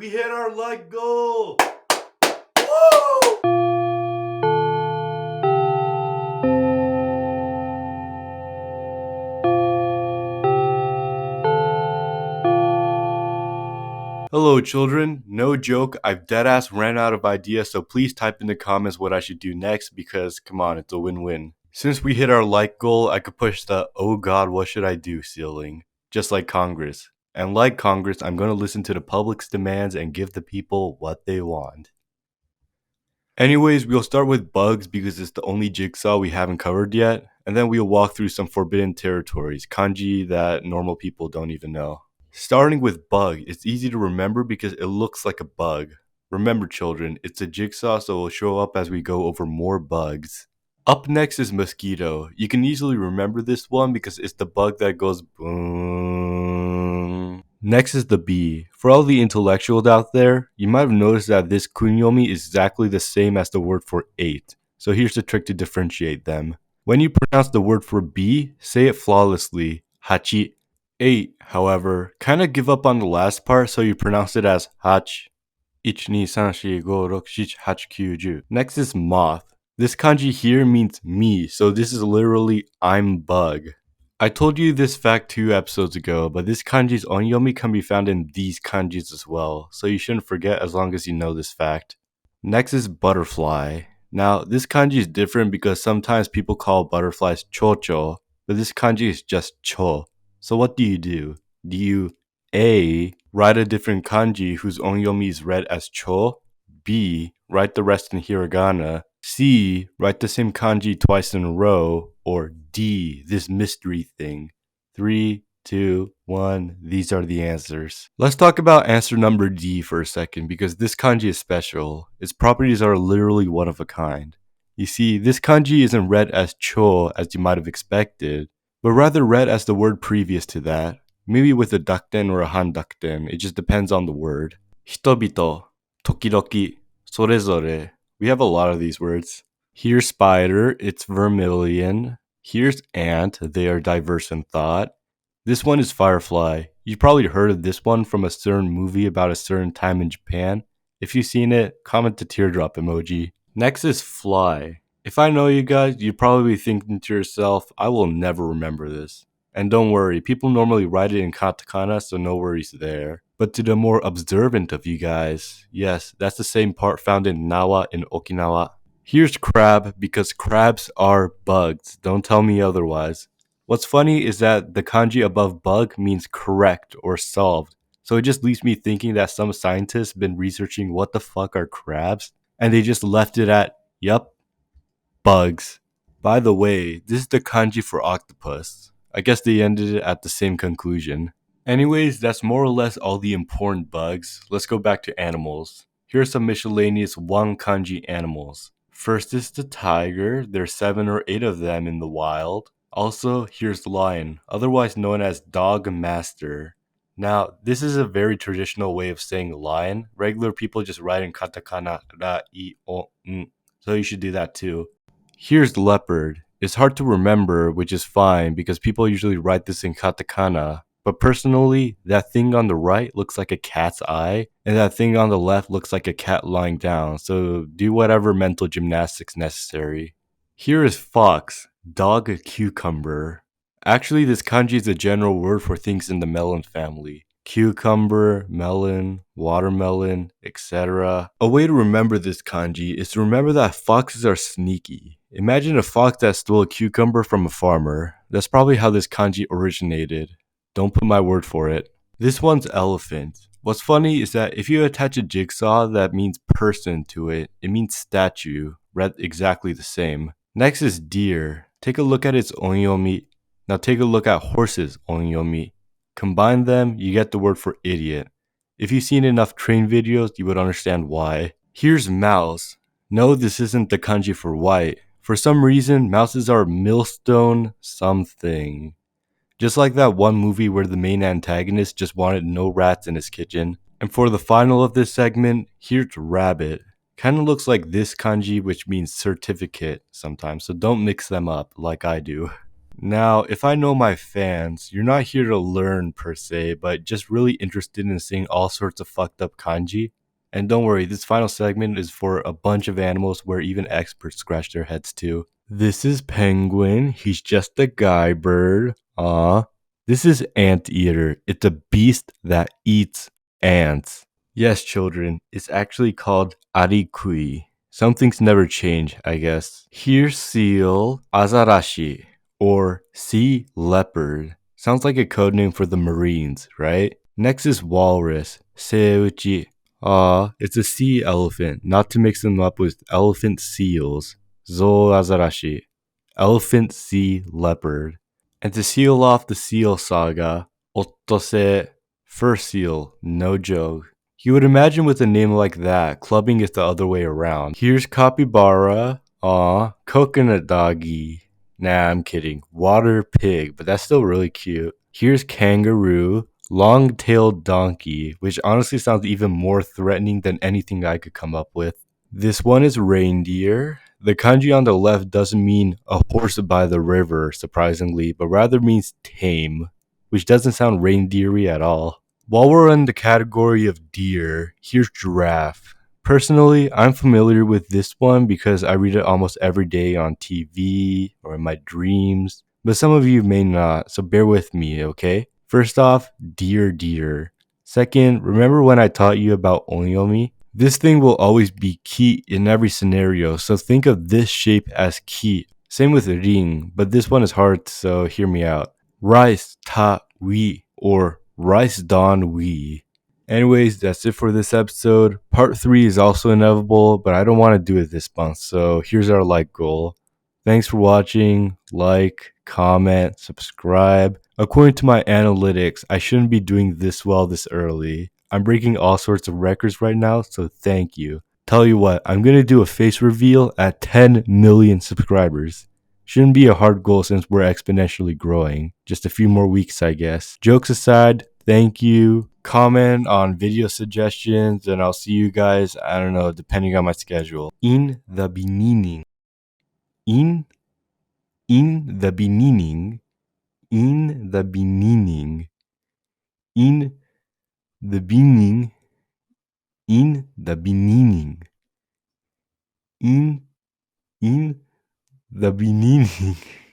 We hit our like goal! Woo! Hello, children. No joke, I've deadass ran out of ideas, so please type in the comments what I should do next because, come on, it's a win-win. Since we hit our like goal, I could push the "oh god, what should I do" ceiling, just like Congress. And like Congress, I'm gonna listen to the public's demands and give the people what they want. Anyways, we'll start with bugs because it's the only jigsaw we haven't covered yet, and then we'll walk through some forbidden territories, kanji that normal people don't even know. Starting with bug, it's easy to remember because it looks like a bug. Remember, children, it's a jigsaw, so it will show up as we go over more bugs. Up next is mosquito. You can easily remember this one because it's the bug that goes boom. Next is the bee. For all the intellectuals out there, you might have noticed that this kunyomi is exactly the same as the word for 8. So here's the trick to differentiate them. When you pronounce the word for bee, say it flawlessly, hachi. 8, however, kind of give up on the last part, so you pronounce it as hach. 1, 2, 3, 4, 5, 6, 7, 8, 9, 10. Next is moth. This kanji here means me, so this is literally I'm bug. I told you this fact 2 episodes ago, but this kanji's onyomi can be found in these kanjis as well, so you shouldn't forget as long as you know this fact. Next is butterfly. Now, this kanji is different because sometimes people call butterflies chocho, but this kanji is just cho. So what do? Do you A, write a different kanji whose onyomi is read as cho, B, write the rest in hiragana, C, write the same kanji twice in a row, or D, this mystery thing? 3, 2, 1, these are the answers. Let's talk about answer number D for a second because this kanji is special. Its properties are literally one of a kind. You see, this kanji isn't read as cho as you might have expected, but rather read as the word previous to that, maybe with a dakten or a handakten, it just depends on the word. Hitobito, tokidoki, sorezore. We have a lot of these words. Here's spider, it's vermilion. Here's ant, they are diverse in thought. This one is firefly. You've probably heard of this one from a certain movie about a certain time in Japan. If you've seen it, comment the teardrop emoji. Next is fly. If I know you guys, you're probably thinking to yourself, I will never remember this. And don't worry, people normally write it in katakana, so no worries there. But to the more observant of you guys, yes, that's the same part found in Nawa in Okinawa. Here's crab because crabs are bugs. Don't tell me otherwise. What's funny is that the kanji above bug means correct or solved. So it just leaves me thinking that some scientists been researching what the fuck are crabs and they just left it at, yup, bugs. By the way, this is the kanji for octopus. I guess they ended it at the same conclusion. Anyways, that's more or less all the important bugs. Let's go back to animals. Here are some miscellaneous one kanji animals. First is the tiger. There's 7 or 8 of them in the wild. Also, here's the lion, otherwise known as dog master. Now, this is a very traditional way of saying lion. Regular people just write in katakana ra, I, o, n. So you should do that too. Here's the leopard. It's hard to remember, which is fine because people usually write this in katakana. But personally, that thing on the right looks like a cat's eye, and that thing on the left looks like a cat lying down, so do whatever mental gymnastics necessary. Here is fox, dog cucumber. Actually, this kanji is a general word for things in the melon family. Cucumber, melon, watermelon, etc. A way to remember this kanji is to remember that foxes are sneaky. Imagine a fox that stole a cucumber from a farmer. That's probably how this kanji originated. Don't put my word for it. This one's elephant. What's funny is that if you attach a jigsaw that means person to it, it means statue, read exactly the same. Next is deer. Take a look at its onyomi. Now take a look at horse's onyomi. Combine them, you get the word for idiot. If you've seen enough train videos, you would understand why. Here's mouse. No, this isn't the kanji for white. For some reason, mouses are millstone something. Just like that one movie where the main antagonist just wanted no rats in his kitchen. And for the final of this segment, here's rabbit. Kinda looks like this kanji, which means certificate sometimes, so don't mix them up like I do. Now, if I know my fans, you're not here to learn per se, but just really interested in seeing all sorts of fucked up kanji. And don't worry, this final segment is for a bunch of animals where even experts scratch their heads too. This is Penguin. He's just a guy bird. This is Anteater. It's a beast that eats ants. Yes, children, it's actually called Arikui. Some things never change, I guess. Here's seal Azarashi, or sea leopard. Sounds like a code name for the Marines, right? Next is walrus, Seuchi. It's a sea elephant, not to mix them up with elephant seals. Zo Azarashi, elephant sea leopard. And to seal off the seal saga, Ottose, fur seal, no joke. You would imagine with a name like that, clubbing is the other way around. Here's capybara, coconut doggy. Nah, I'm kidding. Water pig, but that's still really cute. Here's kangaroo, long-tailed donkey, which honestly sounds even more threatening than anything I could come up with. This one is reindeer. The kanji on the left doesn't mean a horse by the river, surprisingly, but rather means tame, which doesn't sound reindeery at all. While we're in the category of deer, here's giraffe. Personally, I'm familiar with this one because I read it almost every day on TV or in my dreams, but some of you may not, so bear with me, okay? First off, deer. Second, remember when I taught you about onyomi? This thing will always be ki in every scenario, so think of this shape as ki. Same with ring, but this one is hard, so hear me out. Rice ta wi, or rice don wi. Anyways, that's it for this episode. Part 3 is also inevitable, but I don't want to do it this month, so here's our like goal. Thanks for watching. Like, comment, subscribe. According to my analytics, I shouldn't be doing this well this early. I'm breaking all sorts of records right now, so thank you. Tell you what, I'm gonna do a face reveal at 10 million subscribers. Shouldn't be a hard goal since we're exponentially growing. Just a few more weeks, I guess. Jokes aside, thank you. Comment on video suggestions, and I'll see you guys, I don't know, depending on my schedule. In the beginning. In the beginning. In the beginning. In the beginning. In the beginning. In the beginning.